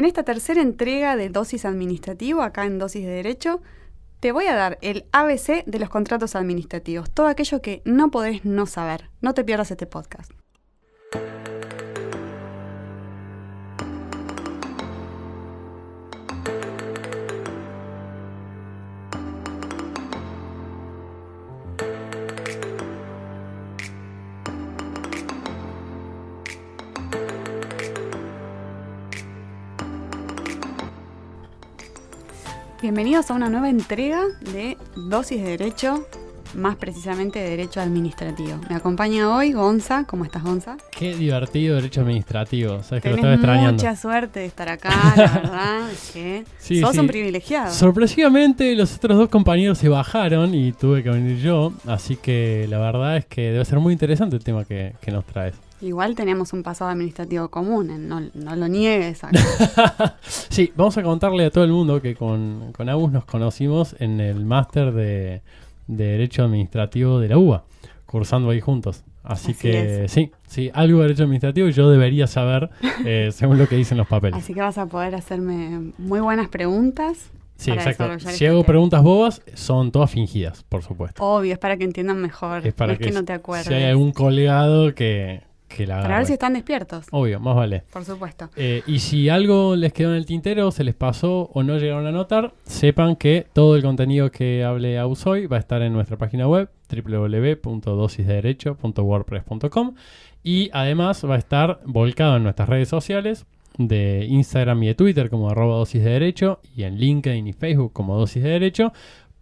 En esta tercera entrega de Dosis Administrativo, acá en Dosis de Derecho, te voy a dar el ABC de los contratos administrativos, todo aquello que no podés no saber. No te pierdas este podcast. Bienvenidos a una nueva entrega de Dosis de Derecho, más precisamente de Derecho Administrativo. Me acompaña hoy Gonza. ¿Cómo estás, Gonza? Qué divertido Derecho Administrativo. Sabes que lo Tenés estaba extrañando. mucha suerte de estar acá, la verdad es que sos un privilegiado. Sorpresivamente los otros dos compañeros se bajaron y tuve que venir yo, así que la verdad es que debe ser muy interesante el tema que nos traes. Igual tenemos un pasado administrativo común, no lo niegues acá. Sí, vamos a contarle a todo el mundo que con Agus nos conocimos en el máster de Derecho Administrativo de la UBA, cursando ahí juntos. Así que es. sí, algo de Derecho Administrativo yo debería saber según lo que dicen los papeles. Así que vas a poder hacerme muy buenas preguntas. Sí, exacto. Si hago preguntas bobas, son todas fingidas, por supuesto. Obvio, es para que entiendan mejor, es para no es que no te acuerdes. Si hay algún colgado que la agarre. Para ver si están despiertos. Obvio, más vale. Por supuesto. Y si algo les quedó en el tintero, se les pasó o no llegaron a notar, sepan que todo el contenido que hable Agus hoy va a estar en nuestra página web www.dosisdederecho.wordpress.com y además va a estar volcado en nuestras redes sociales de Instagram y de Twitter como @dosisdederecho y en LinkedIn y Facebook como Dosis de Derecho,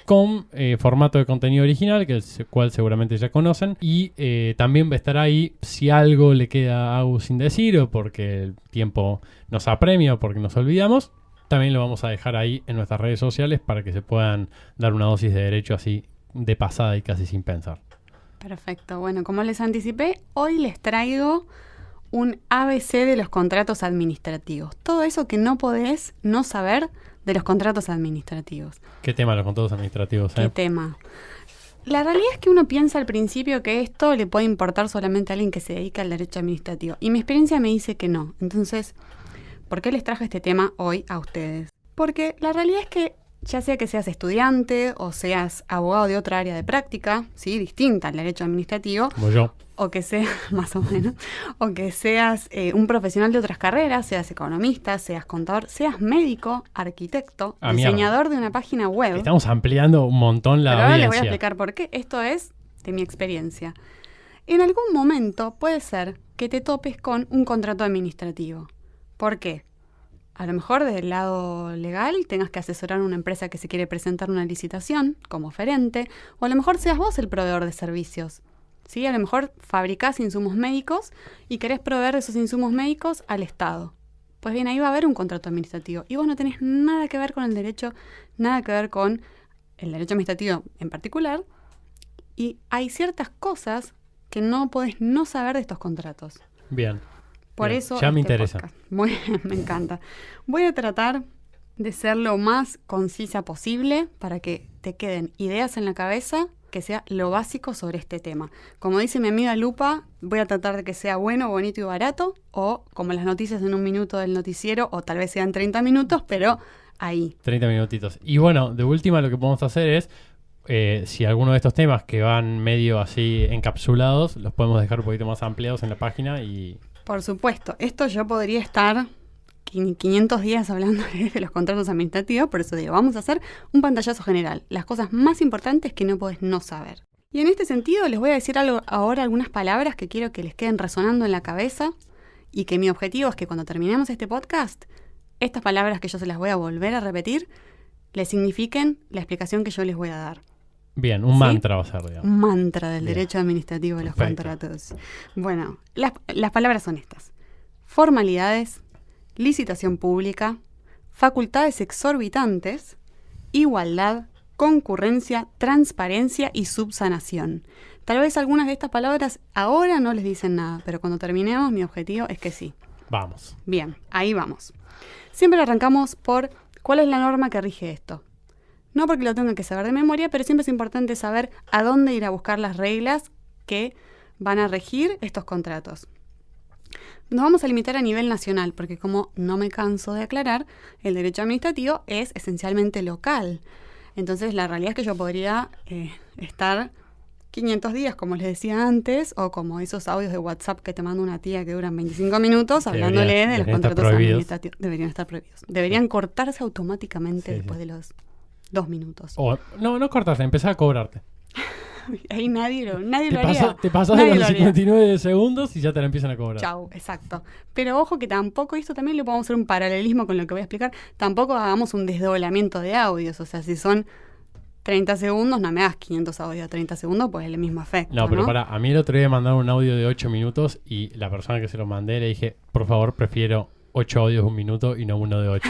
con formato de contenido original, que el cual seguramente ya conocen, y también va a estar ahí si algo le queda a Agus sin decir o porque el tiempo nos apremia o porque nos olvidamos, también lo vamos a dejar ahí en nuestras redes sociales para que se puedan dar una dosis de derecho así de pasada y casi sin pensar. Perfecto, bueno, como les anticipé, hoy les traigo un ABC de los contratos administrativos, todo eso que no podés no saber de los contratos administrativos. ¿Qué tema los contratos administrativos? ¿Qué tema? La realidad es que uno piensa al principio que esto le puede importar solamente a alguien que se dedica al derecho administrativo. Y mi experiencia me dice que no. Entonces, ¿por qué les traje este tema hoy a ustedes? Porque la realidad es que ya sea que seas estudiante o seas abogado de otra área de práctica, ¿sí? Distinta al derecho administrativo. Como yo. O que seas, más o menos, o que seas un profesional de otras carreras, seas economista, seas contador, seas médico, arquitecto, diseñador de una página web. Estamos ampliando un montón la audiencia. Pero ahora les voy a explicar por qué. Esto es de mi experiencia. En algún momento puede ser que te topes con un contrato administrativo. ¿Por qué? A lo mejor desde el lado legal tengas que asesorar a una empresa que se quiere presentar una licitación como oferente, o a lo mejor seas vos el proveedor de servicios. ¿Sí? A lo mejor fabricás insumos médicos y querés proveer esos insumos médicos al Estado. Pues bien, ahí va a haber un contrato administrativo y vos no tenés nada que ver con el derecho, nada que ver con el derecho administrativo en particular, y hay ciertas cosas que no podés no saber de estos contratos. Bien. Por bien. eso ya me interesa. Podcast. Muy bien, me encanta. Voy a tratar de ser lo más concisa posible para que te queden ideas en la cabeza, que sea lo básico sobre este tema. Como dice mi amiga Lupa, voy a tratar de que sea bueno, bonito y barato, o como las noticias en un minuto del noticiero, o tal vez sean 30 minutos, pero ahí. 30 minutitos. Y bueno, de última lo que podemos hacer es, si alguno de estos temas que van medio así encapsulados, los podemos dejar un poquito más ampliados en la página y... Por supuesto, esto yo podría estar 500 días hablando de los contratos administrativos, por eso digo, vamos a hacer un pantallazo general, las cosas más importantes que no podés no saber. Y en este sentido les voy a decir ahora algunas palabras que quiero que les queden resonando en la cabeza y que mi objetivo es que cuando terminemos este podcast, estas palabras que yo se las voy a volver a repetir, les signifiquen la explicación que yo les voy a dar. Bien, un mantra va a ser, digamos. Un mantra del Bien. derecho administrativo de los Perfecto. contratos. Bueno, las palabras son estas: formalidades, licitación pública, facultades exorbitantes, igualdad, concurrencia, transparencia y subsanación. Tal vez algunas de estas palabras ahora no les dicen nada, pero cuando terminemos mi objetivo es que sí. Vamos. Bien, ahí vamos. Siempre arrancamos por ¿cuál es la norma que rige esto? No porque lo tengan que saber de memoria, pero siempre es importante saber a dónde ir a buscar las reglas que van a regir estos contratos. nos vamos a limitar a nivel nacional, porque como no me canso de aclarar, el derecho administrativo es esencialmente local. Entonces, la realidad es que yo podría estar 500 días, como les decía antes, o como esos audios de WhatsApp que te manda una tía que duran 25 minutos, hablándole de los contratos administrativos. Deberían estar prohibidos. Deberían cortarse automáticamente después de los 2 minutos. O, no cortarse, empezar a cobrarte. Ahí nadie lo haría. Te pasas de los 59 segundos y ya te la empiezan a cobrar. Chau, exacto. Pero ojo que tampoco, esto también le podemos hacer un paralelismo con lo que voy a explicar, tampoco hagamos un desdoblamiento de audios. O sea, si son 30 segundos, no me hagas 500 audios a 30 segundos, pues es el mismo efecto. No, pero a mí el otro día me mandaron un audio de 8 minutos y la persona que se lo mandé le dije, por favor, prefiero 8 audios de 1 minuto y no uno de 8.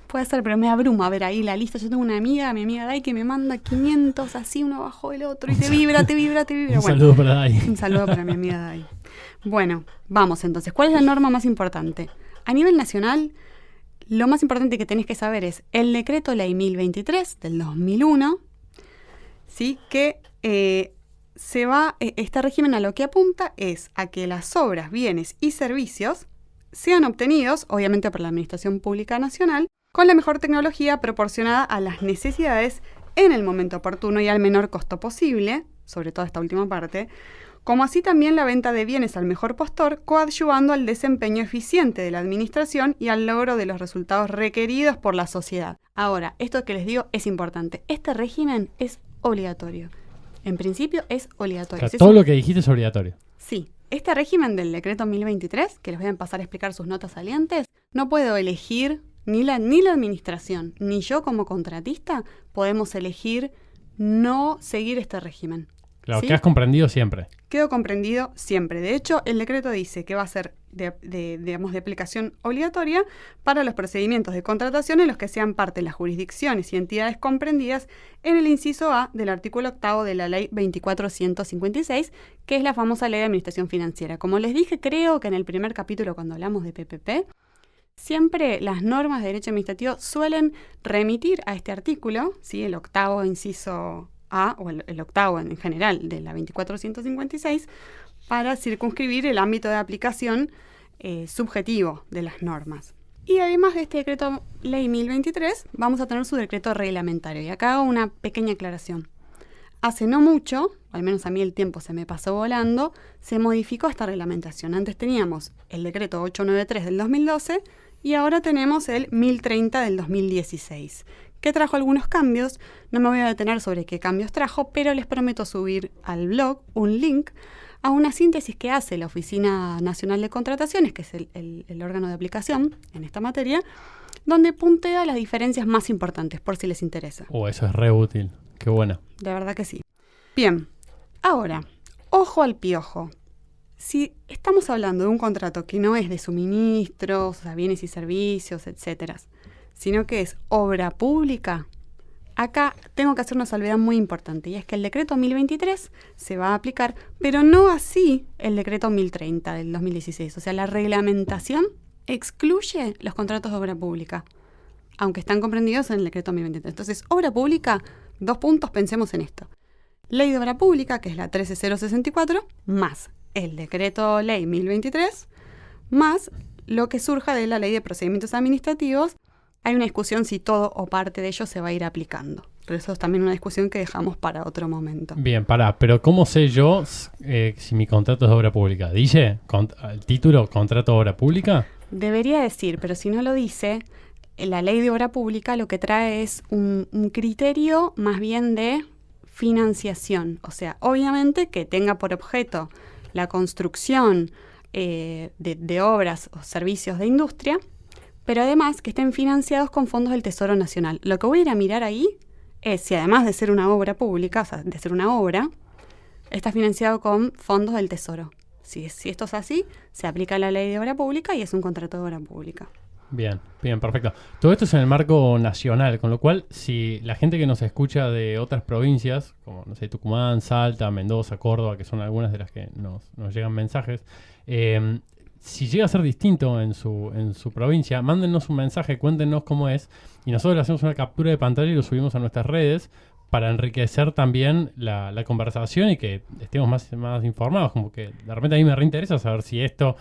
Puede ser, pero me abruma ver ahí la lista. Yo tengo una amiga, mi amiga Dai, que me manda 500 así uno abajo del otro y te vibra. Un saludo para Dai. Un saludo para mi amiga Dai. Bueno, vamos entonces. ¿Cuál es la norma más importante? A nivel nacional, lo más importante que tenés que saber es el Decreto Ley 1023 del 2001, ¿sí? Que este régimen a lo que apunta es a que las obras, bienes y servicios sean obtenidos, obviamente por la Administración Pública Nacional, con la mejor tecnología proporcionada a las necesidades en el momento oportuno y al menor costo posible, sobre todo esta última parte, como así también la venta de bienes al mejor postor, coadyuvando al desempeño eficiente de la administración y al logro de los resultados requeridos por la sociedad. Ahora, esto que les digo es importante. Este régimen es obligatorio. En principio es obligatorio. O sea, todo lo que dijiste es obligatorio. Sí. Este régimen del decreto 1023, que les voy a pasar a explicar sus notas salientes, no puedo elegir ni la administración, ni yo como contratista podemos elegir no seguir este régimen. Claro, ¿sí? que has comprendido siempre. Quedó comprendido siempre. De hecho, el decreto dice que va a ser de aplicación obligatoria para los procedimientos de contratación en los que sean parte las jurisdicciones y entidades comprendidas en el inciso A del artículo 8 de la Ley 24.156, que es la famosa Ley de Administración Financiera. Como les dije, creo que en el primer capítulo cuando hablamos de PPP, siempre las normas de derecho administrativo suelen remitir a este artículo, ¿sí? El 8 inciso A, o el 8 en general de la 24.156, para circunscribir el ámbito de aplicación subjetivo de las normas. Y además de este decreto Ley 1023, vamos a tener su decreto reglamentario. Y acá hago una pequeña aclaración. Hace no mucho, al menos a mí el tiempo se me pasó volando, se modificó esta reglamentación. Antes teníamos el decreto 893 del 2012 y ahora tenemos el 1030 del 2016, que trajo algunos cambios. No me voy a detener sobre qué cambios trajo, pero les prometo subir al blog un link a una síntesis que hace la Oficina Nacional de Contrataciones, que es el órgano de aplicación en esta materia, donde puntea las diferencias más importantes, por si les interesa. Eso es re útil. Qué buena. De verdad que sí. Bien, ahora, ojo al piojo. Si estamos hablando de un contrato que no es de suministros, o sea, bienes y servicios, etcétera, sino que es obra pública, acá tengo que hacer una salvedad muy importante, y es que el decreto 1023 se va a aplicar, pero no así el decreto 1030 del 2016. O sea, la reglamentación excluye los contratos de obra pública, aunque están comprendidos en el decreto 1023. Entonces, obra pública, 2 puntos, pensemos en esto. Ley de obra pública, que es la 13064, más el decreto ley 1023, más lo que surja de la ley de procedimientos administrativos. Hay una discusión si todo o parte de ello se va a ir aplicando. Pero eso es también una discusión que dejamos para otro momento. Bien, pero ¿cómo sé yo si mi contrato es de obra pública? ¿Dice el título contrato de obra pública? Debería decir, pero si no lo dice, la ley de obra pública lo que trae es un criterio más bien de financiación. O sea, obviamente que tenga por objeto la construcción de obras o servicios de industria, pero además que estén financiados con fondos del Tesoro Nacional. Lo que voy a ir a mirar ahí es si además de ser una obra pública, o sea, de ser una obra, está financiado con fondos del Tesoro. Si esto es así, se aplica la ley de obra pública y es un contrato de obra pública. Bien, perfecto. Todo esto es en el marco nacional, con lo cual, si la gente que nos escucha de otras provincias, como, no sé, Tucumán, Salta, Mendoza, Córdoba, que son algunas de las que nos llegan mensajes, si llega a ser distinto en su provincia, mándennos un mensaje, cuéntenos cómo es, y nosotros le hacemos una captura de pantalla y lo subimos a nuestras redes para enriquecer también la conversación y que estemos más informados. Como que de repente a mí me reinteresa saber si esto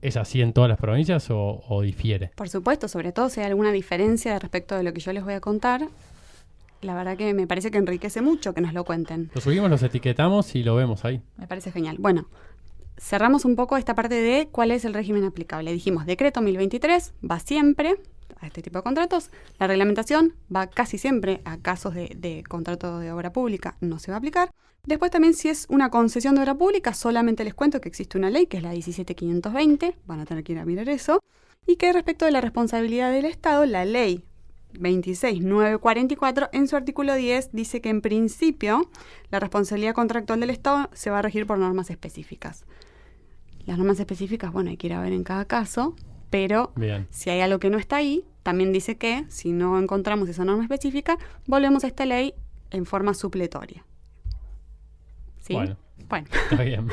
¿Es así en todas las provincias o difiere? Por supuesto, sobre todo si hay alguna diferencia respecto de lo que yo les voy a contar, la verdad que me parece que enriquece mucho que nos lo cuenten. Lo subimos, los etiquetamos y lo vemos ahí. Me parece genial. Bueno, cerramos un poco esta parte de cuál es el régimen aplicable. Dijimos, decreto 1023 va siempre a este tipo de contratos. La reglamentación va casi siempre a casos de contrato de obra pública, no se va a aplicar. Después también si es una concesión de obra pública, solamente les cuento que existe una ley, que es la 17520, van a tener que ir a mirar eso, y que respecto de la responsabilidad del Estado, la ley 26944, en su artículo 10, dice que en principio la responsabilidad contractual del Estado se va a regir por normas específicas. Las normas específicas, bueno, hay que ir a ver en cada caso, pero Bien. si hay algo que no está ahí, también dice que si no encontramos esa norma específica, volvemos a esta ley en forma supletoria. ¿Sí? Bueno. Está bien.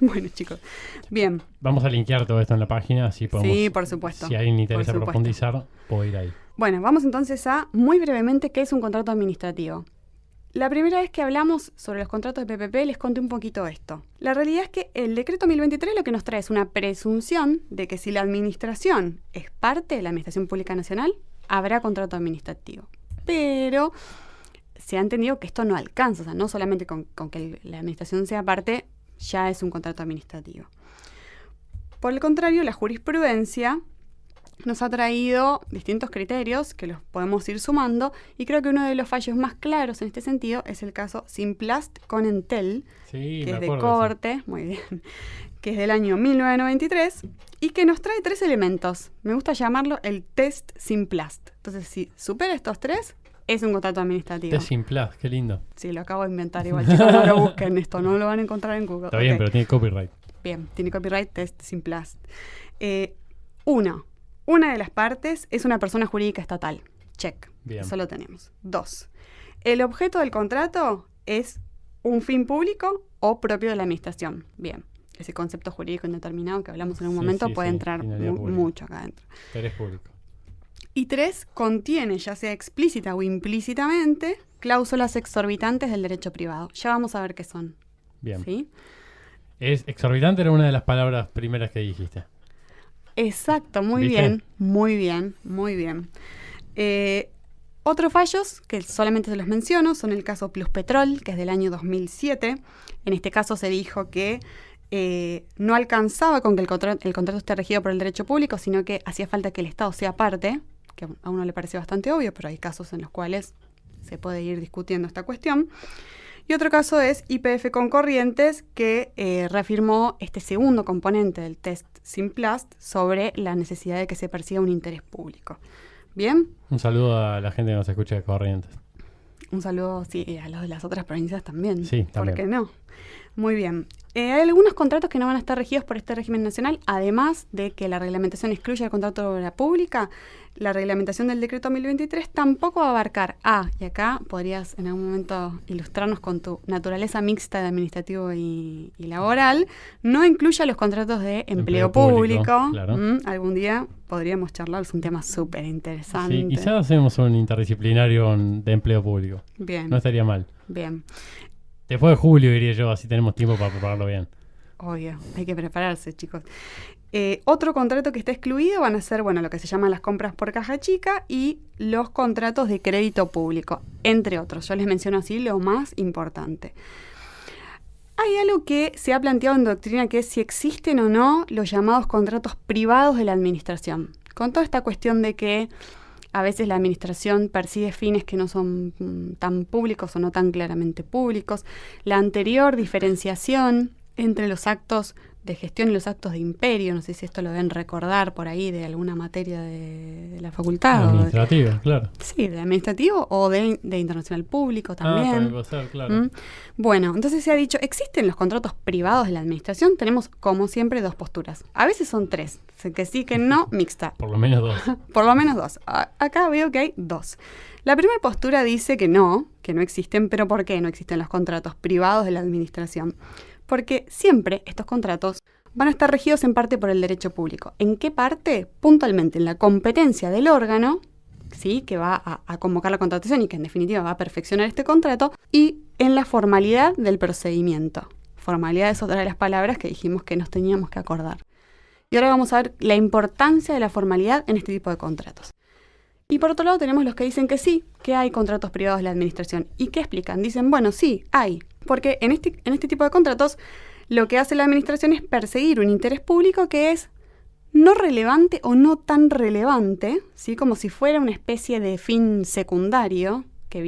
Bueno, chicos. Bien. Vamos a linkear todo esto en la página, así podemos... Sí, por supuesto. Si a alguien le interesa profundizar, puedo ir ahí. Bueno, vamos entonces a, muy brevemente, qué es un contrato administrativo. La primera vez que hablamos sobre los contratos de PPP les conté un poquito esto. La realidad es que el decreto 1023 lo que nos trae es una presunción de que si la administración es parte de la Administración Pública Nacional, habrá contrato administrativo. Pero se ha entendido que esto no alcanza, o sea, no solamente con que la administración sea parte, ya es un contrato administrativo. Por el contrario, la jurisprudencia nos ha traído distintos criterios que los podemos ir sumando y creo que uno de los fallos más claros en este sentido es el caso Simplast con Entel, sí, que es de acuerdo, corte, sí. Muy bien, que es del año 1993 y que nos trae 3 elementos. Me gusta llamarlo el test Simplast. Entonces, si supera estos 3, es un contrato administrativo. Test Simplast, qué lindo. Sí, lo acabo de inventar igual, chicos, no lo busquen esto, no lo van a encontrar en Google. Está bien, pero tiene copyright. Bien, tiene copyright test Simplast. Una de las partes es una persona jurídica estatal. Check. Bien. Eso lo tenemos. 2. El objeto del contrato es un fin público o propio de la administración. Bien. Ese concepto jurídico indeterminado que hablamos en un momento puede entrar mucho acá adentro. Interés público. Y 3, contiene, ya sea explícita o implícitamente, cláusulas exorbitantes del derecho privado. Ya vamos a ver qué son. Bien. ¿Sí? Es exorbitante, era una de las palabras primeras que dijiste. Exacto, muy ¿Viste? bien, muy bien, muy bien. Otros fallos, que solamente se los menciono, son el caso Pluspetrol, que es del año 2007. En este caso se dijo que no alcanzaba con que el contrato esté regido por el derecho público, sino que hacía falta que el Estado sea parte, que a uno le parece bastante obvio, pero hay casos en los cuales se puede ir discutiendo esta cuestión. Y otro caso es YPF con Corrientes, que reafirmó este segundo componente del test Simplast sobre la necesidad de que se persiga un interés público. ¿Bien? Un saludo a la gente que nos escucha de Corrientes. Un saludo, sí, a los de las otras provincias también. Sí, también. ¿Por qué no? Muy bien. Hay algunos contratos que no van a estar regidos por este régimen nacional, además de que la reglamentación excluye el contrato de obra pública. La reglamentación del decreto 1023 tampoco va a abarcar y acá podrías en algún momento ilustrarnos con tu naturaleza mixta de administrativo y laboral, no incluye los contratos de empleo público. Claro. Algún día podríamos charlar, es un tema súper interesante. Sí, quizás hacemos un interdisciplinario de empleo público. Bien. No estaría mal. Bien. Después de julio, diría yo, así tenemos tiempo para prepararlo bien. Obvio, hay que prepararse, chicos. Otro contrato que está excluido van a ser, lo que se llaman las compras por caja chica y los contratos de crédito público, entre otros. Yo les menciono así lo más importante. Hay algo que se ha planteado en doctrina que es si existen o no los llamados contratos privados de la administración. Con toda esta cuestión de que a veces la administración persigue fines que no son tan públicos o no tan claramente públicos. La anterior diferenciación entre los actos de gestión y los actos de imperio, no sé si esto lo deben recordar por ahí de alguna materia de la facultad. Administrativo, claro. Sí, de administrativo o de internacional público también. También puede ser, claro. Bueno, entonces se ha dicho, ¿existen los contratos privados de la administración? Tenemos, como siempre, 2 posturas. A veces son 3, que sí, que no, mixta. Por lo menos 2. Por lo menos 2. Acá veo que hay 2. La primera postura dice que no existen, pero ¿por qué no existen los contratos privados de la administración? Porque siempre estos contratos van a estar regidos en parte por el derecho público. ¿En qué parte? Puntualmente en la competencia del órgano, ¿sí?, que va a convocar la contratación y que en definitiva va a perfeccionar este contrato, y en la formalidad del procedimiento. Formalidad es otra de las palabras que dijimos que nos teníamos que acordar. Y ahora vamos a ver la importancia de la formalidad en este tipo de contratos. Y por otro lado tenemos los que dicen que sí, que hay contratos privados de la administración. ¿Y qué explican? Dicen, bueno, sí, hay. Porque en este tipo de contratos lo que hace la administración es perseguir un interés público que es no relevante o no tan relevante, ¿sí? Como si fuera una especie de fin secundario que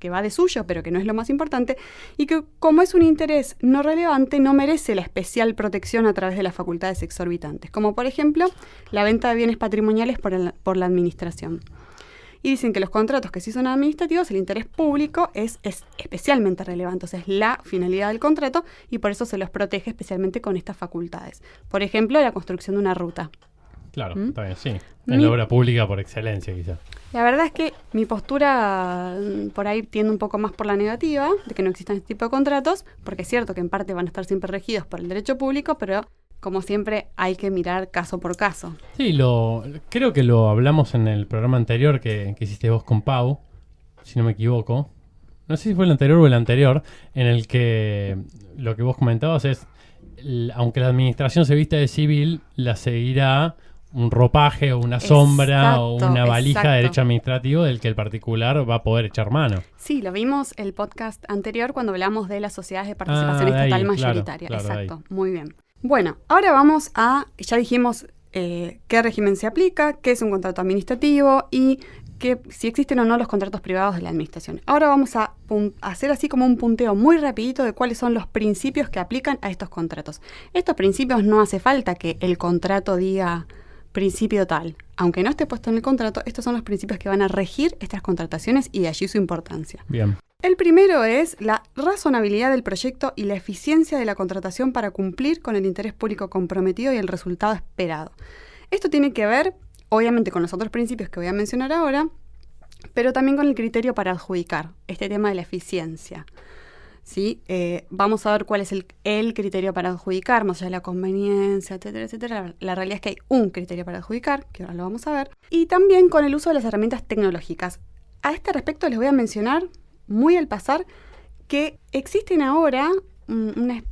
va de suyo, pero que no es lo más importante, y que como es un interés no relevante, no merece la especial protección a través de las facultades exorbitantes, como por ejemplo la venta de bienes patrimoniales por la administración. Y dicen que los contratos que sí son administrativos, el interés público es especialmente relevante, o sea, es la finalidad del contrato, y por eso se los protege especialmente con estas facultades. Por ejemplo, la construcción de una ruta. Claro, está bien, sí. Es la obra pública por excelencia, quizás. La verdad es que mi postura por ahí tiende un poco más por la negativa, de que no existan este tipo de contratos, porque es cierto que en parte van a estar siempre regidos por el derecho público, pero como siempre hay que mirar caso por caso. Sí, creo que lo hablamos en el programa anterior que hiciste vos con Pau, si no me equivoco. No sé si fue el anterior o el anterior, en el que lo que vos comentabas es, aunque la administración se vista de civil, la seguirá un ropaje o una sombra o una valija de derecho administrativo del que el particular va a poder echar mano. Sí, lo vimos el podcast anterior cuando hablamos de las sociedades de participación estatal mayoritaria. Claro, exacto, muy bien. Bueno, ahora vamos ya dijimos qué régimen se aplica, qué es un contrato administrativo y si existen o no los contratos privados de la administración. Ahora vamos a hacer así como un punteo muy rapidito de cuáles son los principios que aplican a estos contratos. Estos principios no hace falta que el contrato diga principio tal. Aunque no esté puesto en el contrato, estos son los principios que van a regir estas contrataciones y de allí su importancia. Bien. El primero es la razonabilidad del proyecto y la eficiencia de la contratación para cumplir con el interés público comprometido y el resultado esperado. Esto tiene que ver, obviamente, con los otros principios que voy a mencionar ahora, pero también con el criterio para adjudicar, este tema de la eficiencia. ¿Sí? Vamos a ver cuál es el criterio para adjudicar, más allá de la conveniencia, etcétera, etcétera. La realidad es que hay un criterio para adjudicar, que ahora lo vamos a ver, y también con el uso de las herramientas tecnológicas. A este respecto les voy a mencionar, muy al pasar, que existen ahora una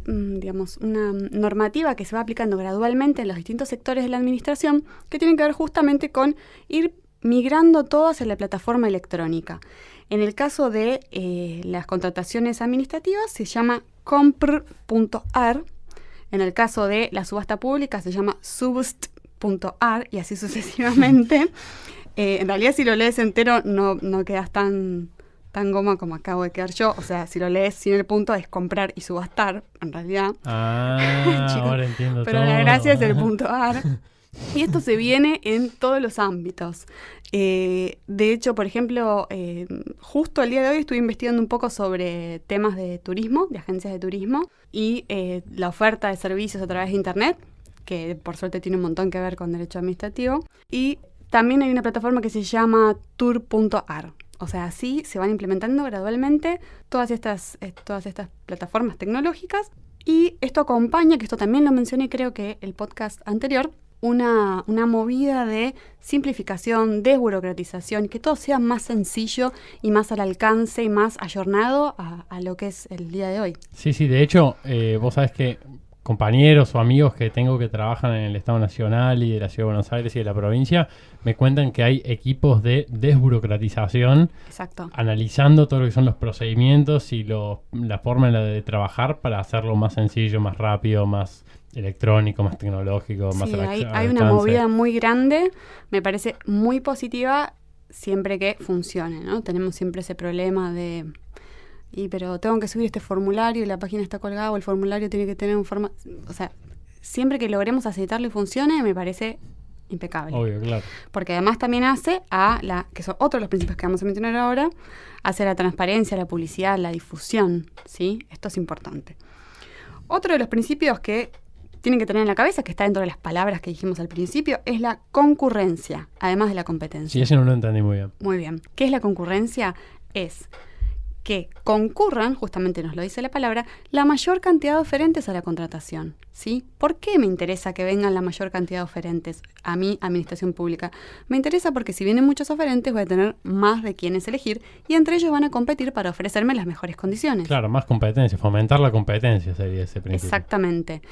normativa que se va aplicando gradualmente en los distintos sectores de la administración, que tienen que ver justamente con ir migrando todo hacia la plataforma electrónica. En el caso de las contrataciones administrativas se llama compr.ar. En el caso de la subasta pública se llama subst.ar y así sucesivamente. En realidad si lo lees entero no quedas tan goma como acabo de quedar yo. O sea, si lo lees sin el punto es comprar y subastar, en realidad. Chicos, ahora entiendo pero todo. la gracia es el punto .ar. Y esto se viene en todos los ámbitos. De hecho, por ejemplo, justo el día de hoy estuve investigando un poco sobre temas de turismo, de agencias de turismo, y la oferta de servicios a través de Internet, que por suerte tiene un montón que ver con derecho administrativo. Y también hay una plataforma que se llama tour.ar. O sea, así se van implementando gradualmente todas estas plataformas tecnológicas. Y esto acompaña, que esto también lo mencioné creo que el podcast anterior, una movida de simplificación, desburocratización, que todo sea más sencillo y más al alcance y más ayornado a lo que es el día de hoy. Sí, de hecho, vos sabés que compañeros o amigos que tengo que trabajan en el Estado Nacional y de la Ciudad de Buenos Aires y de la provincia me cuentan que hay equipos de desburocratización. Exacto. Analizando todo lo que son los procedimientos y la forma de trabajar para hacerlo más sencillo, más rápido, más electrónico, más tecnológico, más hay una movida muy grande, me parece muy positiva siempre que funcione, ¿no? Tenemos siempre ese problema de pero tengo que subir este formulario y la página está colgada o el formulario tiene que tener un formato, o sea, siempre que logremos aceitarlo y funcione me parece impecable. Obvio, claro. Porque además también hace que son otros de los principios que vamos a mencionar ahora, hace la transparencia, la publicidad, la difusión, ¿sí? Esto es importante. Otro de los principios que tienen que tener en la cabeza, que está dentro de las palabras que dijimos al principio, es la concurrencia, además de la competencia. Sí, eso no lo entendí muy bien. Muy bien. ¿Qué es la concurrencia? Es que concurran, justamente nos lo dice la palabra, la mayor cantidad de oferentes a la contratación, ¿sí? ¿Por qué me interesa que vengan la mayor cantidad de oferentes a mi administración pública? Me interesa porque si vienen muchos oferentes voy a tener más de quienes elegir y entre ellos van a competir para ofrecerme las mejores condiciones. Claro, más competencia, fomentar la competencia sería ese principio. Exactamente.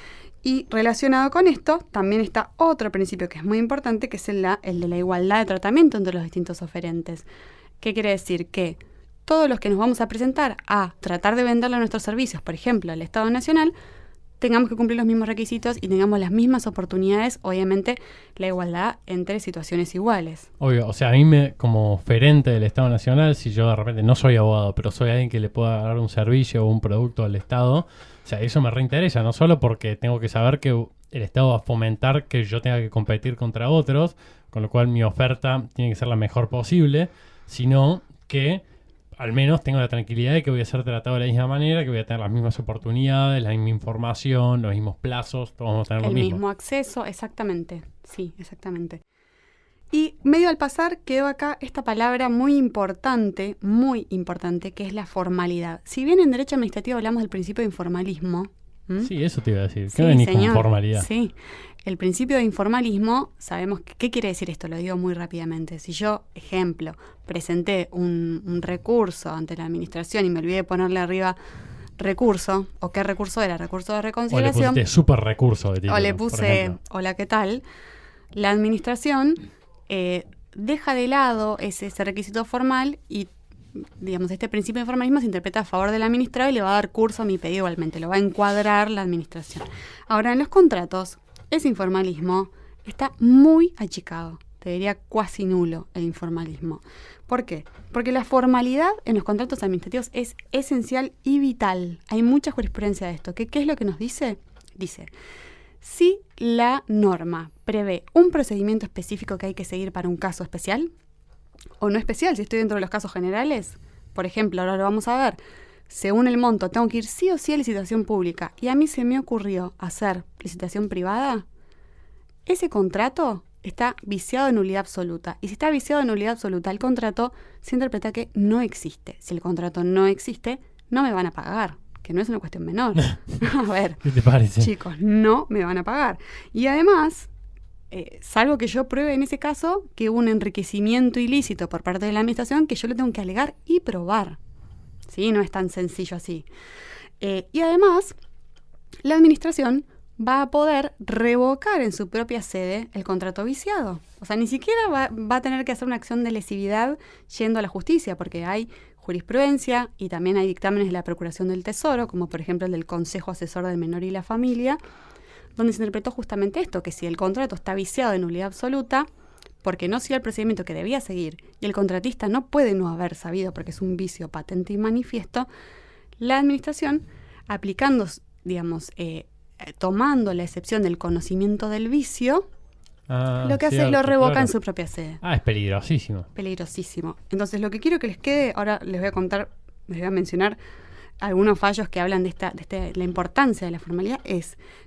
Y relacionado con esto, también está otro principio que es muy importante, que es el de la igualdad de tratamiento entre los distintos oferentes. ¿Qué quiere decir? Que todos los que nos vamos a presentar a tratar de venderle nuestros servicios, por ejemplo, al Estado Nacional, tengamos que cumplir los mismos requisitos y tengamos las mismas oportunidades, obviamente la igualdad entre situaciones iguales. Obvio, o sea, a mí como oferente del Estado Nacional, si yo de repente no soy abogado, pero soy alguien que le pueda dar un servicio o un producto al Estado, o sea, eso me reinteresa, no solo porque tengo que saber que el Estado va a fomentar que yo tenga que competir contra otros, con lo cual mi oferta tiene que ser la mejor posible, sino que al menos tengo la tranquilidad de que voy a ser tratado de la misma manera, que voy a tener las mismas oportunidades, la misma información, los mismos plazos, todos vamos a tener lo mismo. El mismo acceso, exactamente. Sí, exactamente. Y medio al pasar quedó acá esta palabra muy importante, que es la formalidad. Si bien en derecho administrativo hablamos del principio de informalismo. Sí, eso te iba a decir. ¿Qué Sí, venís con señor. formalidad? Sí, el principio de informalismo, sabemos qué quiere decir esto, lo digo muy rápidamente. Si yo, ejemplo, presenté un recurso ante la administración y me olvidé de ponerle arriba recurso, o qué recurso era, recurso de O le reconciliación, pusiste súper recurso de título, o le por puse, ejemplo. hola, ¿qué tal? La administración deja de lado ese requisito formal y, digamos, este principio de formalismo se interpreta a favor del administrado y le va a dar curso a mi pedido igualmente, lo va a encuadrar la administración. Ahora, en los contratos, ese informalismo está muy achicado, te diría cuasi nulo el informalismo. ¿Por qué? Porque la formalidad en los contratos administrativos es esencial y vital. Hay mucha jurisprudencia de esto. ¿Qué es lo que nos dice? Dice, si la norma prevé un procedimiento específico que hay que seguir para un caso especial, o no especial, si estoy dentro de los casos generales, por ejemplo, ahora lo vamos a ver, según el monto, tengo que ir sí o sí a licitación pública, y a mí se me ocurrió hacer licitación privada, ese contrato está viciado de nulidad absoluta. Y si está viciado de nulidad absoluta, el contrato se interpreta que no existe. Si el contrato no existe, no me van a pagar, que no es una cuestión menor. A ver, ¿Qué te parece? chicos, no me van a pagar. Y además, salvo que yo pruebe en ese caso que hubo un enriquecimiento ilícito por parte de la administración que yo le tengo que alegar y probar. ¿Sí? No es tan sencillo así. Y además, la administración va a poder revocar en su propia sede el contrato viciado. O sea, ni siquiera va a tener que hacer una acción de lesividad yendo a la justicia, porque hay jurisprudencia y también hay dictámenes de la Procuración del Tesoro, como por ejemplo el del Consejo Asesor del Menor y la Familia, donde se interpretó justamente esto, que si el contrato está viciado de nulidad absoluta, porque no siguió el procedimiento que debía seguir, y el contratista no puede no haber sabido, porque es un vicio patente y manifiesto, la administración, aplicando, digamos, tomando la excepción del conocimiento del vicio, lo que hace es lo revoca en su propia sede. Es peligrosísimo. Peligrosísimo. Entonces, lo que quiero que les quede, ahora les voy a contar, les voy a mencionar algunos fallos que hablan de la importancia de la formalidad.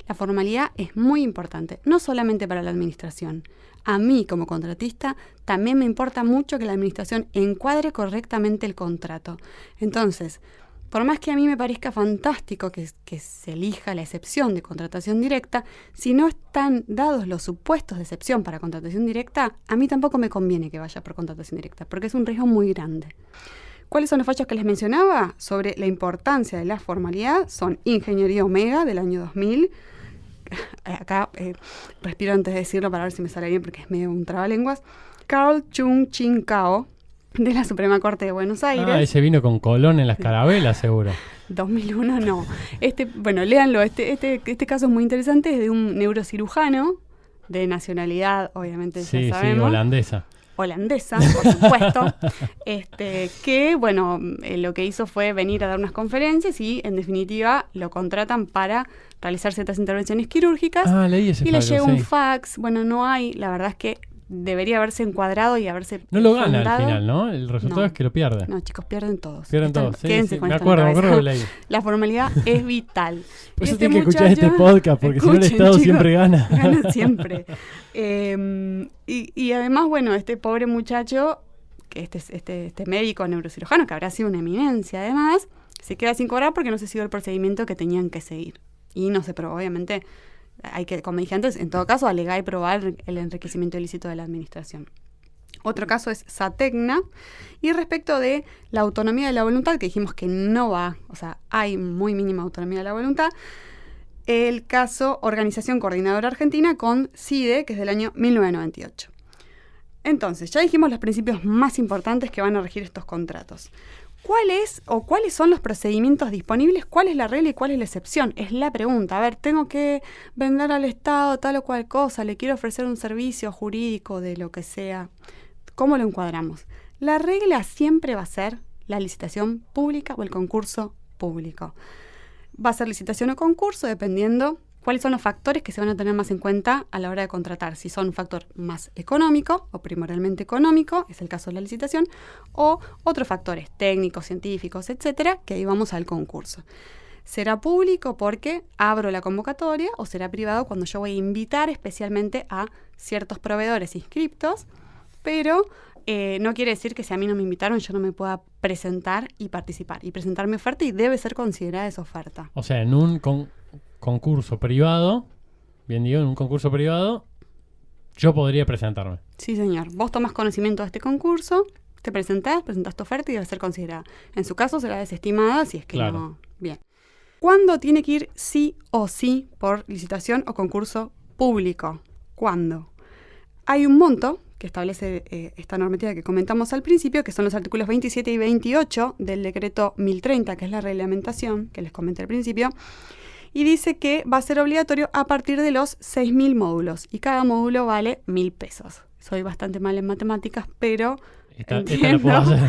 La formalidad es muy importante, no solamente para la administración. A mí, como contratista, también me importa mucho que la administración encuadre correctamente el contrato. Entonces, por más que a mí me parezca fantástico que se elija la excepción de contratación directa, si no están dados los supuestos de excepción para contratación directa, a mí tampoco me conviene que vaya por contratación directa, porque es un riesgo muy grande. ¿Cuáles son los fallos que les mencionaba sobre la importancia de la formalidad? Son Ingeniería Omega del año 2000. Acá respiro antes de decirlo para ver si me sale bien porque es medio un trabalenguas. Carl Chung Chin Cao, de la Suprema Corte de Buenos Aires. Ese vino con Colón en las carabelas, seguro. 2001 no. Bueno, léanlo. Este caso es muy interesante. Es de un neurocirujano de nacionalidad, obviamente Sí, ya sabemos. holandesa. Holandesa, por supuesto. Que, bueno, lo que hizo fue venir a dar unas conferencias y, en definitiva, lo contratan para realizar ciertas intervenciones quirúrgicas. Leí ese y fallo, le llega sí. un fax. Bueno, no hay. La verdad es que debería haberse encuadrado y haberse No lo gana fundado. al final, ¿no? El resultado No. es que lo pierde. No, chicos, pierden todos. Pierden todos. Sí, Quédense sí, con me esto en la acuerdo que cabeza. leí. La formalidad es vital. Por eso Y tienen que escuchar este podcast, porque si no el escuchen, Estado chicos, siempre gana. Gana siempre. Y además, bueno, este pobre muchacho, que este médico neurocirujano, que habrá sido una eminencia además, se queda sin cobrar porque no se siguió el procedimiento que tenían que seguir. Y no se probó, obviamente, hay que, como dije antes, en todo caso, alegar y probar el enriquecimiento ilícito de la administración. Otro caso es Satecna. Y respecto de la autonomía de la voluntad, que dijimos que no va, o sea, hay muy mínima autonomía de la voluntad, el caso Organización Coordinadora Argentina con CIDE, que es del año 1998. Entonces, ya dijimos los principios más importantes que van a regir estos contratos. ¿Cuáles son los procedimientos disponibles? ¿Cuál es la regla y cuál es la excepción? Es la pregunta. A ver, tengo que vender al Estado tal o cual cosa, le quiero ofrecer un servicio jurídico de lo que sea. ¿Cómo lo encuadramos? La regla siempre va a ser la licitación pública o el concurso público. Va a ser licitación o concurso dependiendo cuáles son los factores que se van a tener más en cuenta a la hora de contratar. Si son un factor más económico o primordialmente económico, es el caso de la licitación, o otros factores técnicos, científicos, etcétera, que ahí vamos al concurso. ¿Será público porque abro la convocatoria o será privado cuando yo voy a invitar especialmente a ciertos proveedores inscriptos? Pero no quiere decir que si a mí no me invitaron yo no me pueda presentar y participar y presentar mi oferta y debe ser considerada esa oferta. O sea, en un concurso privado, bien digo, en un concurso privado, yo podría presentarme. Sí, señor. Vos tomás conocimiento de este concurso, te presentás tu oferta y debe ser considerada. En su caso será desestimada si es que claro. No. Bien. ¿Cuándo tiene que ir sí o sí por licitación o concurso público? ¿Cuándo? Hay un monto que establece esta normativa que comentamos al principio, que son los artículos 27 y 28 del decreto 1030, que es la reglamentación que les comenté al principio, y dice que va a ser obligatorio a partir de los 6.000 módulos, y cada módulo vale 1.000 pesos. Soy bastante mal en matemáticas, pero esta la puedo hacer.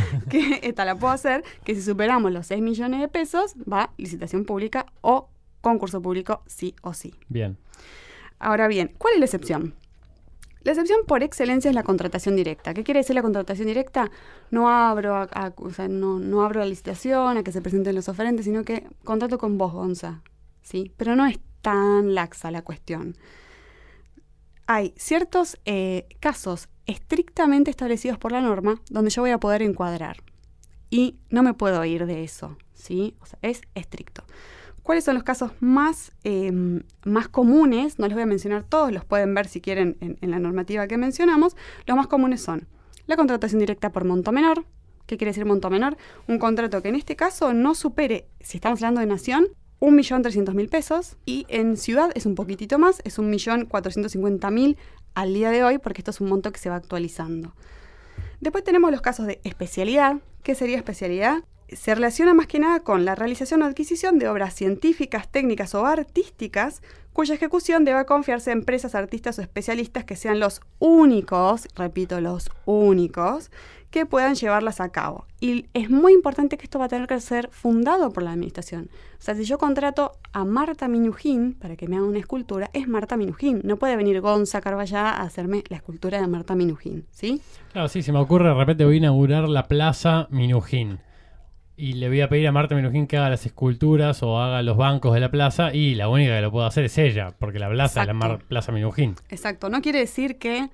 Esta la puedo hacer, que si superamos los 6 millones de pesos, va licitación pública o concurso público sí o sí. Bien. Ahora bien, ¿cuál es la excepción? La excepción por excelencia es la contratación directa. ¿Qué quiere decir la contratación directa? No abro no abro la licitación a que se presenten los oferentes, sino que contrato con vos, Gonza. ¿Sí? Pero no es tan laxa la cuestión. Hay ciertos casos estrictamente establecidos por la norma donde yo voy a poder encuadrar. Y no me puedo ir de eso. ¿Sí? O sea, es estricto. ¿Cuáles son los casos más comunes? No les voy a mencionar todos, los pueden ver si quieren en la normativa que mencionamos. Los más comunes son la contratación directa por monto menor. ¿Qué quiere decir monto menor? Un contrato que en este caso no supere, si estamos hablando de nación, 1.300.000 pesos. Y en ciudad es un poquitito más, es 1.450.000 al día de hoy, porque esto es un monto que se va actualizando. Después tenemos los casos de especialidad. ¿Qué sería especialidad? Se relaciona más que nada con la realización o adquisición de obras científicas, técnicas o artísticas, cuya ejecución deba confiarse a empresas, artistas o especialistas que sean los únicos, repito, los únicos, que puedan llevarlas a cabo. Y es muy importante que esto va a tener que ser fundado por la administración. O sea, si yo contrato a Marta Minujín para que me haga una escultura, es Marta Minujín. No puede venir Gonza Carballá a hacerme la escultura de Marta Minujín, ¿sí? Claro, sí, se me ocurre, de repente voy a inaugurar la Plaza Minujín. Y le voy a pedir a Marta Minujín que haga las esculturas o haga los bancos de la plaza, y la única que lo puede hacer es ella, porque la plaza es la Plaza Minujín. Exacto, no quiere decir que,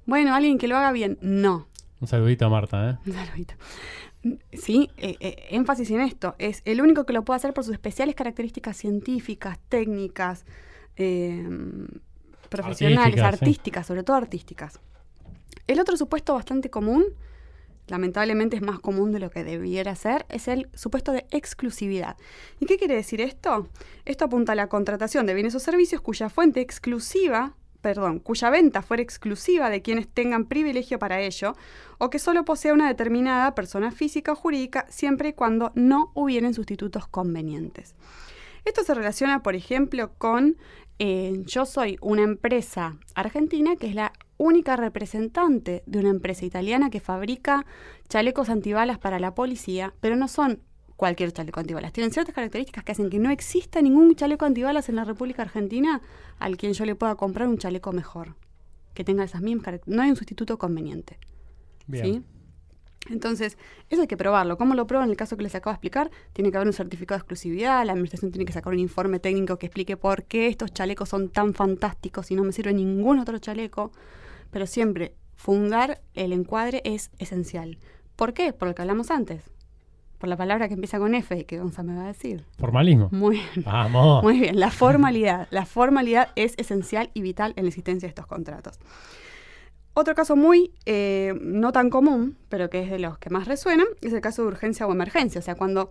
bueno, alguien que lo haga bien, no. Un saludito a Marta, ¿eh? Un saludito. Sí, énfasis en esto, es el único que lo puede hacer por sus especiales características científicas, técnicas, profesionales, artísticas, sobre todo artísticas. El otro supuesto bastante común, lamentablemente es más común de lo que debiera ser, es el supuesto de exclusividad. ¿Y qué quiere decir esto? Esto apunta a la contratación de bienes o servicios cuya venta fuera exclusiva de quienes tengan privilegio para ello, o que solo posea una determinada persona física o jurídica, siempre y cuando no hubieren sustitutos convenientes. Esto se relaciona, por ejemplo, con yo soy una empresa argentina que es la única representante de una empresa italiana que fabrica chalecos antibalas para la policía, pero no son cualquier chaleco antibalas. Tienen ciertas características que hacen que no exista ningún chaleco antibalas en la República Argentina al quien yo le pueda comprar un chaleco mejor, que tenga esas mismas características. No hay un sustituto conveniente. Bien. ¿Sí? Entonces, eso hay que probarlo. ¿Cómo lo pruebo? En el caso que les acabo de explicar, tiene que haber un certificado de exclusividad, la administración tiene que sacar un informe técnico que explique por qué estos chalecos son tan fantásticos y no me sirve ningún otro chaleco. Pero siempre, fundar el encuadre es esencial. ¿Por qué? Por lo que hablamos antes. Por la palabra que empieza con F y que Gonza me va a decir. Formalismo. Muy bien. Vamos. Muy bien, la formalidad. La formalidad es esencial y vital en la existencia de estos contratos. Otro caso muy no tan común, pero que es de los que más resuenan, es el caso de urgencia o emergencia. O sea, cuando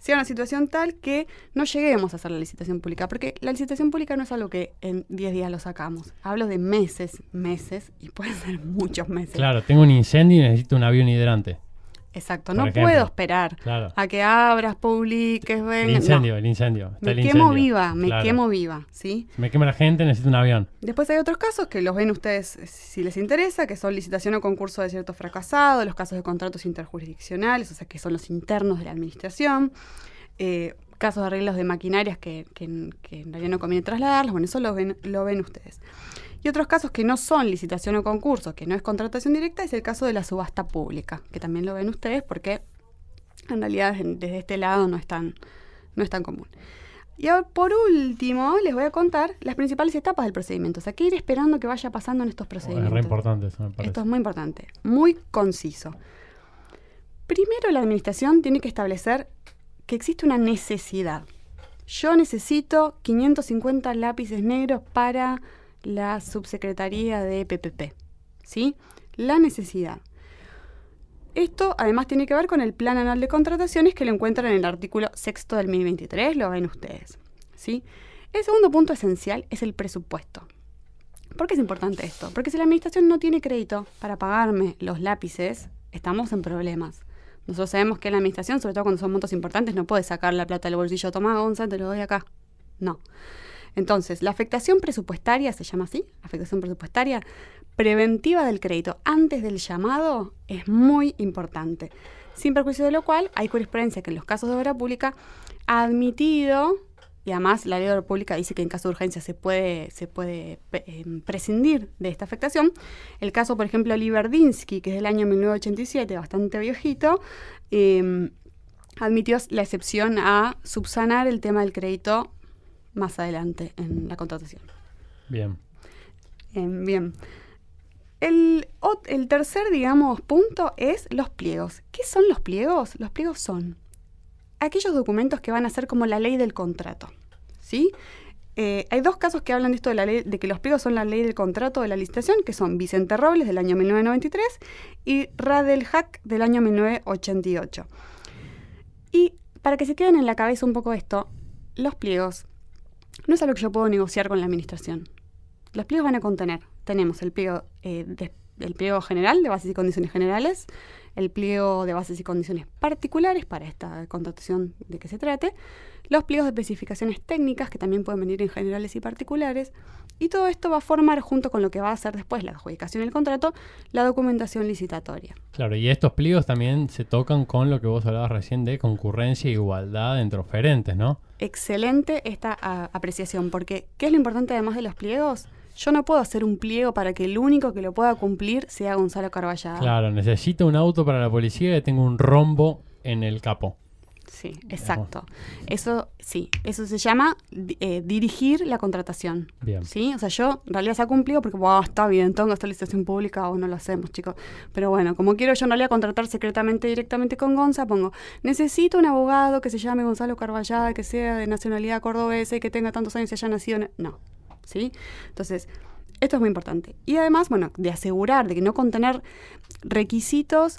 sea una situación tal que no lleguemos a hacer la licitación pública, porque la licitación pública no es algo que en 10 días lo sacamos. Hablo de meses, y pueden ser muchos meses. Claro, tengo un incendio y necesito un avión hidrante. Exacto, Por no ejemplo. puedo esperar Claro. a que abras, publiques, vengas. El incendio. Está Me el quemo incendio. viva, Claro. quemo viva, ¿sí? Me quema la gente, necesito un avión. Después hay otros casos que los ven ustedes si les interesa, que son licitación o concurso de cierto fracasado, los casos de contratos interjurisdiccionales, o sea, que son los internos de la administración, casos de arreglos de maquinarias que en realidad no conviene trasladarlos, bueno, eso lo ven ustedes. Y otros casos que no son licitación o concurso, que no es contratación directa, es el caso de la subasta pública, que también lo ven ustedes porque en realidad desde este lado no es tan común. Y ahora, por último, les voy a contar las principales etapas del procedimiento. O sea, qué ir esperando que vaya pasando en estos procedimientos. Es re importante eso, me parece. Esto es muy importante, muy conciso. Primero, la administración tiene que establecer que existe una necesidad. Yo necesito 550 lápices negros para la subsecretaría de PPP, ¿sí? La necesidad. Esto además tiene que ver con el Plan Anual de Contrataciones que lo encuentran en el artículo 6 del 2023, lo ven ustedes, ¿sí? El segundo punto esencial es el presupuesto. ¿Por qué es importante esto? Porque si la administración no tiene crédito para pagarme los lápices, estamos en problemas. Nosotros sabemos que la administración, sobre todo cuando son montos importantes, no puede sacar la plata del bolsillo, toma, Gonza, te lo doy acá. No. Entonces, la afectación presupuestaria, se llama así, afectación presupuestaria, preventiva del crédito antes del llamado es muy importante. Sin perjuicio de lo cual, hay jurisprudencia que en los casos de obra pública ha admitido, y además la ley de obra pública dice que en caso de urgencia se puede prescindir de esta afectación. El caso, por ejemplo, Liberdinsky, que es del año 1987, bastante viejito, admitió la excepción a subsanar el tema del crédito más adelante en la contratación. Bien. Bien. El tercer, punto es los pliegos. ¿Qué son los pliegos? Los pliegos son aquellos documentos que van a ser como la ley del contrato, ¿sí? Hay dos casos que hablan de esto de la ley, de que los pliegos son la ley del contrato de la licitación, que son Vicente Robles del año 1993 y Radelhack del año 1988. Y para que se queden en la cabeza un poco esto, los pliegos no es algo que yo puedo negociar con la administración. Los pliegos van a contener, tenemos el pliego, el pliego general de bases y condiciones generales, el pliego de bases y condiciones particulares para esta contratación de que se trate, los pliegos de especificaciones técnicas que también pueden venir en generales y particulares, y todo esto va a formar, junto con lo que va a hacer después la adjudicación del contrato, la documentación licitatoria. Claro, y estos pliegos también se tocan con lo que vos hablabas recién de concurrencia e igualdad entre oferentes, ¿no? Excelente esta apreciación, porque ¿qué es lo importante además de los pliegos? Yo no puedo hacer un pliego para que el único que lo pueda cumplir sea Gonzalo Carballada. Claro, necesito un auto para la policía y tengo un rombo en el capó. Sí, exacto. Eso se llama dirigir la contratación. Bien. ¿Sí? O sea, yo en realidad saco un pliego porque, está bien, tengo esta licitación pública o no lo hacemos, chicos. Pero bueno, como quiero yo en realidad contratar secretamente directamente con Gonza, pongo, necesito un abogado que se llame Gonzalo Carballada, que sea de nacionalidad cordobesa y que tenga tantos años y haya nacido No, ¿sí? Entonces, esto es muy importante. Y además, de asegurar de que no contener requisitos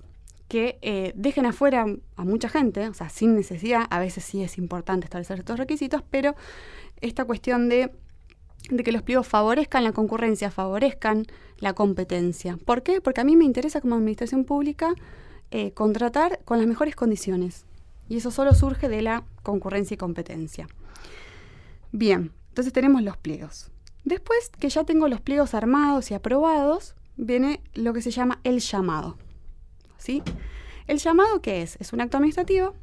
que dejen afuera a mucha gente, o sea, sin necesidad. A veces sí es importante establecer estos requisitos, pero esta cuestión de que los pliegos favorezcan la concurrencia, favorezcan la competencia. ¿Por qué? Porque a mí me interesa como administración pública contratar con las mejores condiciones. Y eso solo surge de la concurrencia y competencia. Bien, entonces tenemos los pliegos. Después que ya tengo los pliegos armados y aprobados, viene lo que se llama el llamado. ¿Sí? ¿El llamado qué es? Es un acto administrativo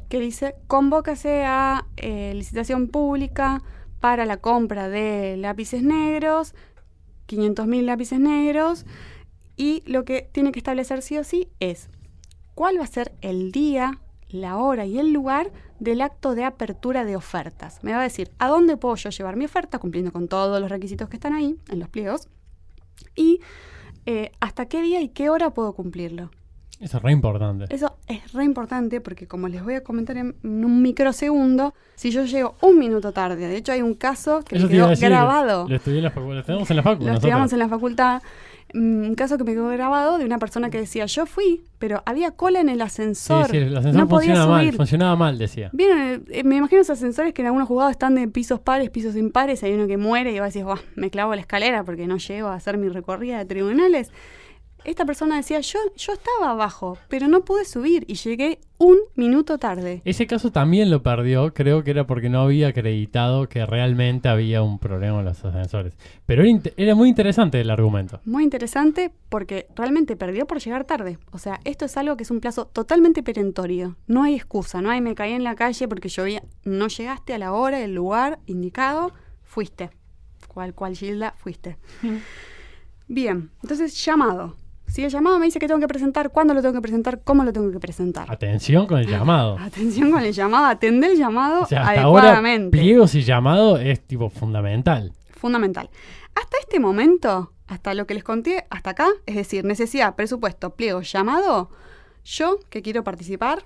que dice, convócase a licitación pública para la compra de lápices negros, 500.000 lápices negros, y lo que tiene que establecer sí o sí es cuál va a ser el día, la hora y el lugar del acto de apertura de ofertas. Me va a decir a dónde puedo yo llevar mi oferta, cumpliendo con todos los requisitos que están ahí en los pliegos, y hasta qué día y qué hora puedo cumplirlo. Eso es re importante. Eso es re importante porque, como les voy a comentar en un microsegundo, si yo llego un minuto tarde, de hecho hay un caso que me quedó grabado. Lo estudié en la facultad. Lo estudiamos en la facultad. Lo estudiamos en la facultad. Un caso que me quedó grabado de una persona que decía, yo fui, pero había cola en el ascensor. Sí, el ascensor no podía subir. funcionaba mal, decía. Vieron, me imagino esos ascensores que en algunos juzgados están de pisos pares, pisos impares, hay uno que muere y va a decir, me clavo la escalera porque no llego a hacer mi recorrida de tribunales. Esta persona decía, yo estaba abajo, pero no pude subir y llegué 1 minuto tarde. Ese caso también lo perdió, creo que era porque no había acreditado que realmente había un problema en los ascensores. Pero era muy interesante el argumento. Muy interesante porque realmente perdió por llegar tarde. O sea, esto es algo que es un plazo totalmente perentorio. No hay excusa, no hay me caí en la calle porque llovía. No llegaste a la hora, el lugar indicado, fuiste. Cual Gilda, fuiste. Bien, entonces llamado. Si el llamado me dice que tengo que presentar, cuándo lo tengo que presentar, cómo lo tengo que presentar. Atención con el llamado. Atención con el llamado, atender el llamado o sea, hasta adecuadamente. Ahora, pliegos y llamado es tipo fundamental. Fundamental. Hasta este momento, hasta lo que les conté, hasta acá, es decir, necesidad, presupuesto, pliego, llamado, yo que quiero participar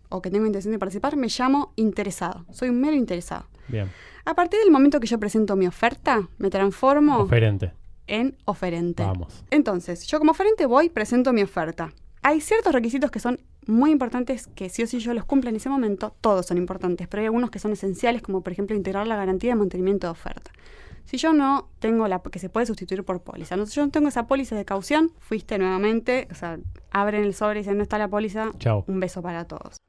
o que tengo intención de participar, me llamo interesado. Soy un mero interesado. Bien. A partir del momento que yo presento mi oferta, me transformo Oferente. En oferente. Vamos. Entonces, yo como oferente presento mi oferta. Hay ciertos requisitos que son muy importantes que sí o sí yo los cumplo en ese momento. Todos son importantes, pero hay algunos que son esenciales, como por ejemplo integrar la garantía de mantenimiento de oferta. Si yo no tengo que se puede sustituir por póliza, si yo no tengo esa póliza de caución, fuiste nuevamente, o sea, abren el sobre y dicen no está la póliza, chao. Un beso para todos.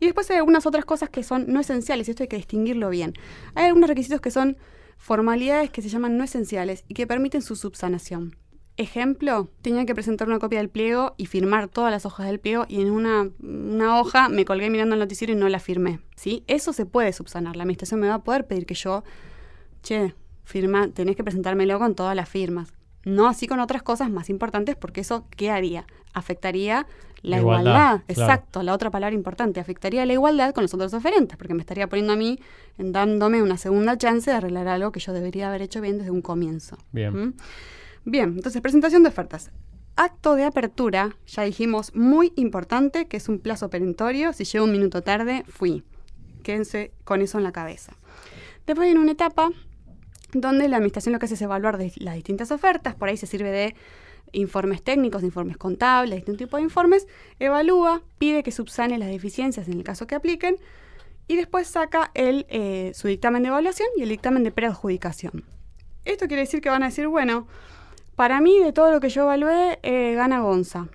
Y después hay algunas otras cosas que son no esenciales, y esto hay que distinguirlo bien. Hay algunos requisitos que son formalidades que se llaman no esenciales y que permiten su subsanación. Ejemplo, tenía que presentar una copia del pliego y firmar todas las hojas del pliego y en una hoja me colgué mirando el noticiero y no la firmé. ¿Sí? Eso se puede subsanar. La administración me va a poder pedir que yo, tenés que presentármelo con todas las firmas. No así con otras cosas más importantes porque eso, ¿qué haría? Afectaría la igualdad. Exacto, claro. La otra palabra importante, afectaría la igualdad con los otros oferentes porque me estaría poniendo a mí, dándome una segunda chance de arreglar algo que yo debería haber hecho bien desde un comienzo. Bien. Bien, entonces presentación de ofertas. Acto de apertura, ya dijimos, muy importante, que es un plazo perentorio. Si llego 1 minuto tarde, fui. Quédense con eso en la cabeza. Después viene una etapa donde la administración lo que hace es evaluar las distintas ofertas. Por ahí se sirve de informes técnicos, informes contables, distintos tipos de informes. Evalúa, pide que subsane las deficiencias en el caso que apliquen. Y después saca su dictamen de evaluación y el dictamen de preadjudicación. Esto quiere decir que van a decir, bueno, para mí, de todo lo que yo evalué, gana Gonza.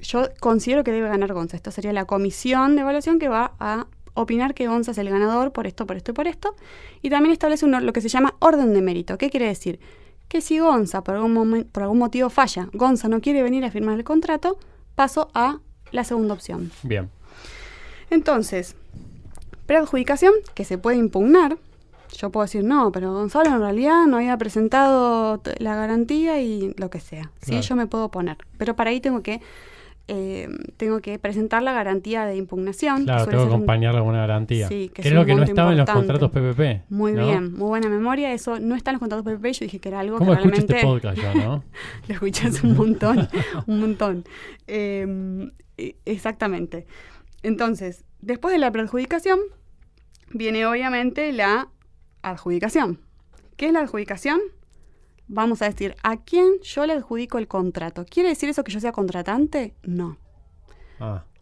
Yo considero que debe ganar Gonza. Esto sería la comisión de evaluación que va a opinar que Gonza es el ganador por esto, por esto y por esto. Y también establece lo que se llama orden de mérito. ¿Qué quiere decir? Que si Gonza por algún motivo falla, Gonza no quiere venir a firmar el contrato, paso a la segunda opción. Bien. Entonces, preadjudicación, que se puede impugnar. Yo puedo decir, no, pero Gonzalo en realidad no había presentado la garantía y lo que sea. Sí, claro. Yo me puedo oponer. Pero para ahí tengo que presentar la garantía de impugnación. Claro, tengo que acompañarla con una garantía. Sí, que es lo que no estaba en los contratos PPP. Muy ¿no? Bien, muy buena memoria. Eso no está en los contratos PPP. Yo dije que era algo ¿Cómo que realmente... escucho este podcast yo, no? Lo escuchas un montón, un montón. Exactamente. Entonces, después de la preadjudicación, viene obviamente la adjudicación. ¿Qué es la adjudicación? Vamos a decir, ¿a quién yo le adjudico el contrato? ¿Quiere decir eso que yo sea contratante? No.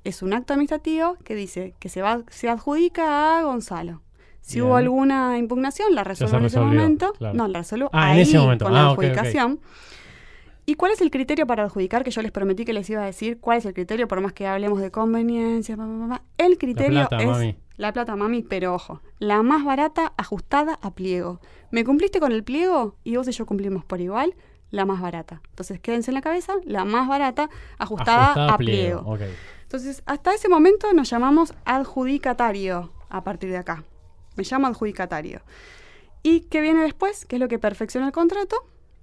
Es un acto administrativo que dice que se adjudica a Gonzalo. Si hubo alguna impugnación, la resuelvo en ese momento. Claro. No, la resuelvo ahí en ese momento. Con la adjudicación. Okay. ¿Y cuál es el criterio para adjudicar? Que yo les prometí que les iba a decir cuál es el criterio, por más que hablemos de conveniencia. El criterio la plata, es mami. La plata, mami, pero ojo, la más barata ajustada a pliego. ¿Me cumpliste con el pliego? Y vos y yo cumplimos por igual, la más barata. Entonces, quédense en la cabeza, la más barata ajustada a pliego. Okay. Entonces, hasta ese momento nos llamamos adjudicatario a partir de acá. Me llamo adjudicatario. ¿Y qué viene después? ¿Qué es lo que perfecciona el contrato?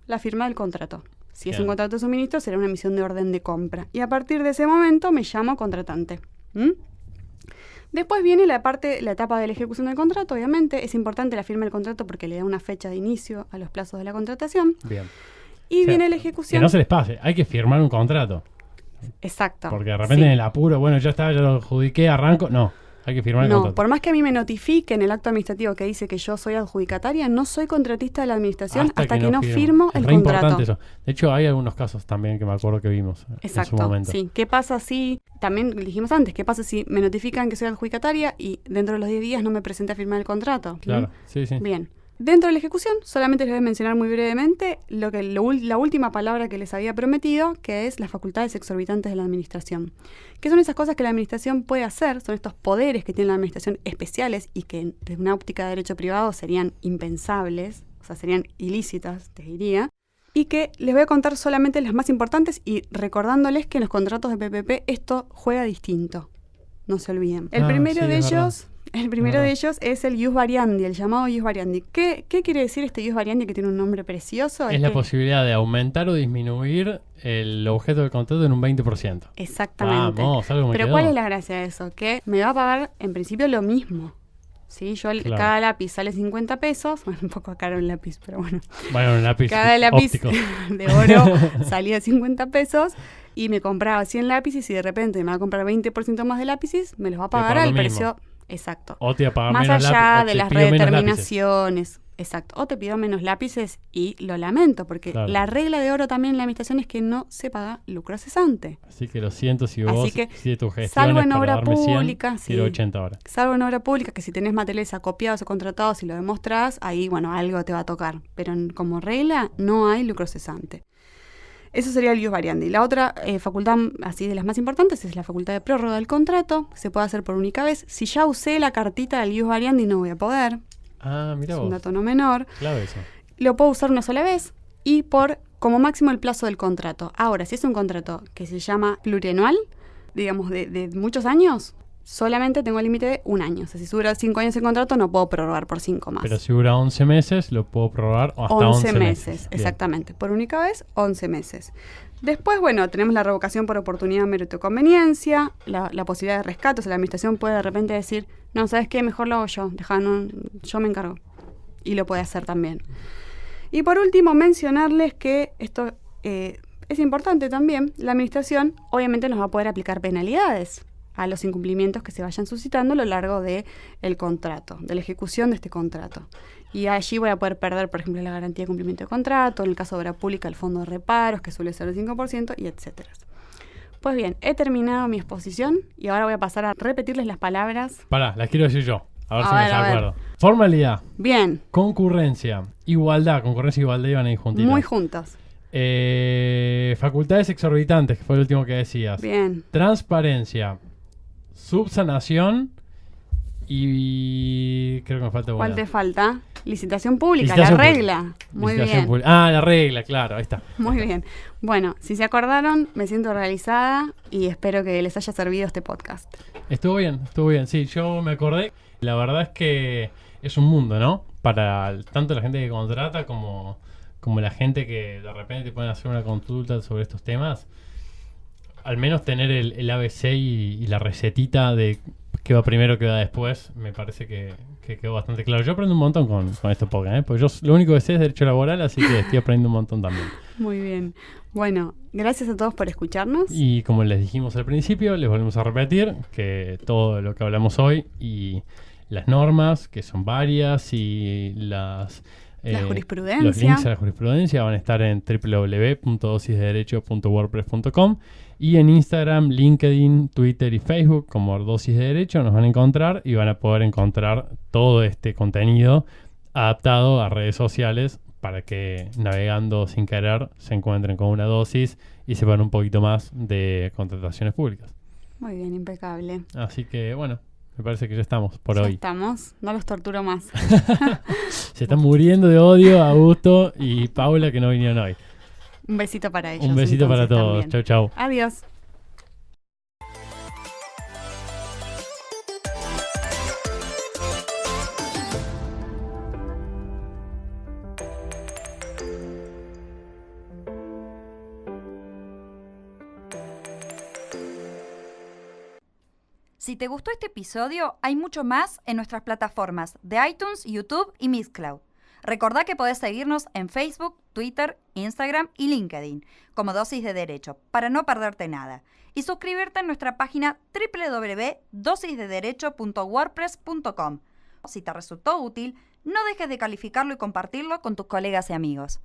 La firma del contrato. Si es un contrato de suministro, será una emisión de orden de compra. Y a partir de ese momento me llamo contratante. Después viene la etapa de la ejecución del contrato, obviamente. Es importante la firma del contrato porque le da una fecha de inicio a los plazos de la contratación. Bien. Y viene la ejecución. Que no se les pase, hay que firmar un contrato. Exacto. Porque de repente en el apuro, bueno, ya está, ya lo adjudiqué, arranco. No. Hay que firmar el No, contrato. por más que a mí me notifiquen el acto administrativo que dice que yo soy adjudicataria, no soy contratista de la administración hasta que no firmo el re contrato. Importante eso. De hecho, hay algunos casos también que me acuerdo que vimos en su Exacto, momento. sí. ¿Qué pasa si, también dijimos antes, qué pasa si me notifican que soy adjudicataria y dentro de los 10 días no me presenté a firmar el contrato? Claro, sí. Bien. Dentro de la ejecución, solamente les voy a mencionar muy brevemente la última palabra que les había prometido, que es las facultades exorbitantes de la administración. ¿Qué son esas cosas que la administración puede hacer? Son estos poderes que tiene la administración especiales y que desde una óptica de derecho privado serían impensables, o sea, serían ilícitas, te diría. Y que les voy a contar solamente las más importantes y recordándoles que en los contratos de PPP esto juega distinto. No se olviden. El primero de ellos... El primero de ellos es el ius variandi, el llamado ius variandi. ¿Qué quiere decir este ius variandi que tiene un nombre precioso? Es la posibilidad de aumentar o disminuir el objeto del contrato en un 20%. Exactamente. Vamos, algo me Pero quedó. ¿cuál es la gracia de eso? Que me va a pagar en principio lo mismo. ¿Sí? Claro. Cada lápiz sale 50 pesos. Bueno, un poco caro el lápiz, pero bueno. Bueno, un lápiz Cada lápiz óptico. de oro salía 50 pesos y me compraba 100 lápices y de repente me va a comprar 20% más de lápices, me los va a pagar al precio... Exacto. O te va a pagar más menos allá lápices, de las redeterminaciones. Exacto. O te pido menos lápices y lo lamento, porque claro. La regla de oro también en la administración es que no se paga lucro cesante. Así que lo siento si vos, si tu gestión salvo es en para obra darme pública, 100, quiero 80 ahora. Salvo en obra pública, que si tenés materiales acopiados o contratados y lo demostrás, ahí, bueno, algo te va a tocar. Pero como regla, no hay lucro cesante. Eso sería el ius variandi. La otra facultad, así de las más importantes, es la facultad de prórroga del contrato. Se puede hacer por única vez. Si ya usé la cartita del ius variandi, no voy a poder. Mira es vos. un dato no menor. Clave eso. Lo puedo usar una sola vez y por como máximo el plazo del contrato. Ahora, si es un contrato que se llama plurianual, digamos de muchos años, solamente tengo el límite de 1 año. O sea, si dura 5 años el contrato, no puedo prorrogar por 5 más. Pero si dura 11 meses, lo puedo prorrogar hasta 11 meses. Exactamente. Por única vez, 11 meses. Después, bueno, tenemos la revocación por oportunidad, mérito y conveniencia, la posibilidad de rescate. O sea, la administración puede de repente decir, no, ¿sabes qué? Mejor lo hago yo. Yo me encargo. Y lo puede hacer también. Y por último, mencionarles que esto es importante también. La administración obviamente nos va a poder aplicar penalidades a los incumplimientos que se vayan suscitando a lo largo del contrato, de la ejecución de este contrato. Y allí voy a poder perder, por ejemplo, la garantía de cumplimiento de contrato, en el caso de obra pública, el fondo de reparos, que suele ser el 5%, y etcétera. Pues bien, he terminado mi exposición y ahora voy a pasar a repetirles las palabras. Pará, las quiero decir yo. A ver si ver, me acuerdo. Formalidad. Bien. Concurrencia. Igualdad. Concurrencia y igualdad iban a ir juntitas. Muy juntas. Facultades exorbitantes, que fue el último que decías. Bien. Transparencia. Subsanación. Y creo que me falta una. ¿Cuál te falta? Licitación pública, Licitación la pública. regla. Muy Licitación bien. pública. La regla, claro, ahí está. Muy bien. Bueno, si se acordaron, me siento realizada y espero que les haya servido este podcast. Estuvo bien. Sí, yo me acordé. La verdad es que es un mundo, ¿no? Para tanto la gente que contrata como la gente que de repente pueden hacer una consulta sobre estos temas. Al menos tener el ABC y la recetita de qué va primero, qué va después, me parece que quedó bastante claro. Yo aprendo un montón con este podcast, ¿eh? Porque yo lo único que sé es derecho laboral, así que estoy aprendiendo un montón también. Muy bien. Bueno, gracias a todos por escucharnos. Y como les dijimos al principio, les volvemos a repetir que todo lo que hablamos hoy y las normas, que son varias, y la jurisprudencia. Los links a la jurisprudencia van a estar en www.dosisdederecho.wordpress.com y en Instagram, LinkedIn, Twitter y Facebook como Dosis de Derecho nos van a encontrar y van a poder encontrar todo este contenido adaptado a redes sociales para que navegando sin querer se encuentren con una dosis y sepan un poquito más de contrataciones públicas. Muy bien, impecable. Así que bueno, me parece que ya estamos por hoy. Ya estamos, no los torturo más. Se están muriendo de odio Augusto y Paula que no vinieron hoy. Un besito para ellos. Un besito para todos. También. Chau, chau. Adiós. Si te gustó este episodio, hay mucho más en nuestras plataformas de iTunes, YouTube y Mixcloud. Recordá que podés seguirnos en Facebook, Twitter, Instagram y LinkedIn como Dosis de Derecho para no perderte nada. Y suscribirte en nuestra página www.dosisdederecho.wordpress.com. Si te resultó útil, no dejes de calificarlo y compartirlo con tus colegas y amigos.